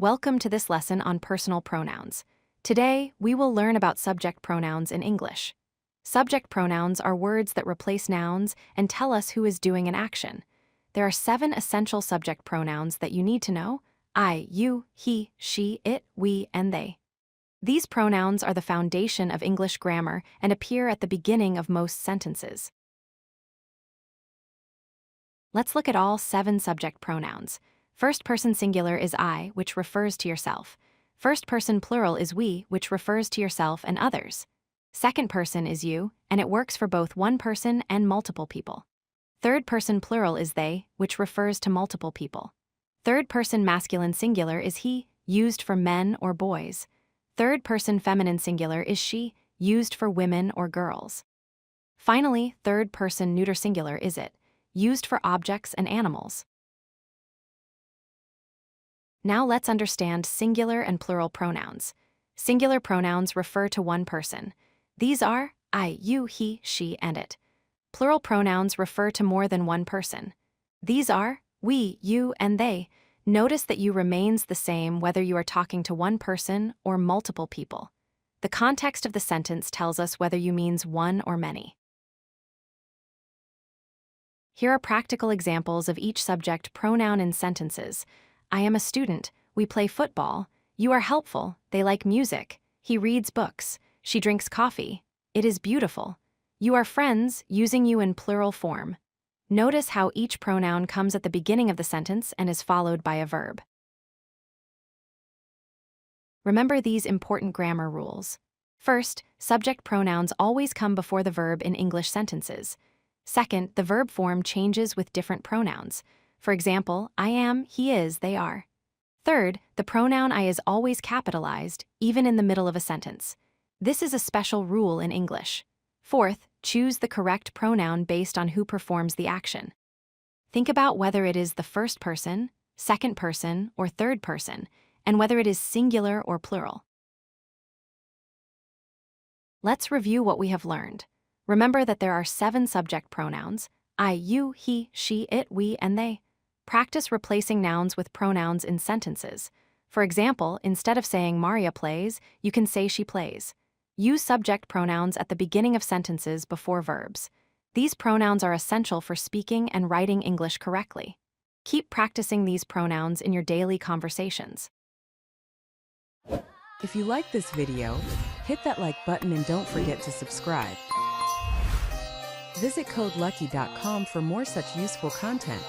Welcome to this lesson on personal pronouns. Today, we will learn about subject pronouns in English. Subject pronouns are words that replace nouns and tell us who is doing an action. There are 7 essential subject pronouns that you need to know: I, you, he, she, it, we, and they. These pronouns are the foundation of English grammar and appear at the beginning of most sentences. Let's look at all 7 subject pronouns. First person singular is I, which refers to yourself. First person plural is we, which refers to yourself and others. Second person is you, and it works for both one person and multiple people. Third person plural is they, which refers to multiple people. Third person masculine singular is he, used for men or boys. Third person feminine singular is she, used for women or girls. Finally, third person neuter singular is it, used for objects and animals. Now let's understand singular and plural pronouns. Singular pronouns refer to one person. These are I, you, he, she, and it. Plural pronouns refer to more than one person. These are we, you, and they. Notice that you remains the same whether you are talking to one person or multiple people. The context of the sentence tells us whether you means one or many. Here are practical examples of each subject pronoun in sentences. I am a student. We play football. You are helpful. They like music. He reads books. She drinks coffee. It is beautiful. You are friends, using you in plural form. Notice how each pronoun comes at the beginning of the sentence and is followed by a verb. Remember these important grammar rules. First, subject pronouns always come before the verb in English sentences. Second, the verb form changes with different pronouns. For example, I am, he is, they are. Third, the pronoun I is always capitalized, even in the middle of a sentence. This is a special rule in English. Fourth, choose the correct pronoun based on who performs the action. Think about whether it is the first person, second person, or third person, and whether it is singular or plural. Let's review what we have learned. Remember that there are 7 subject pronouns: I, you, he, she, it, we, and they. Practice replacing nouns with pronouns in sentences. For example, instead of saying Maria plays, you can say she plays. Use subject pronouns at the beginning of sentences before verbs. These pronouns are essential for speaking and writing English correctly. Keep practicing these pronouns in your daily conversations. If you like this video, hit that like button and don't forget to subscribe. Visit codelucky.com for more such useful content.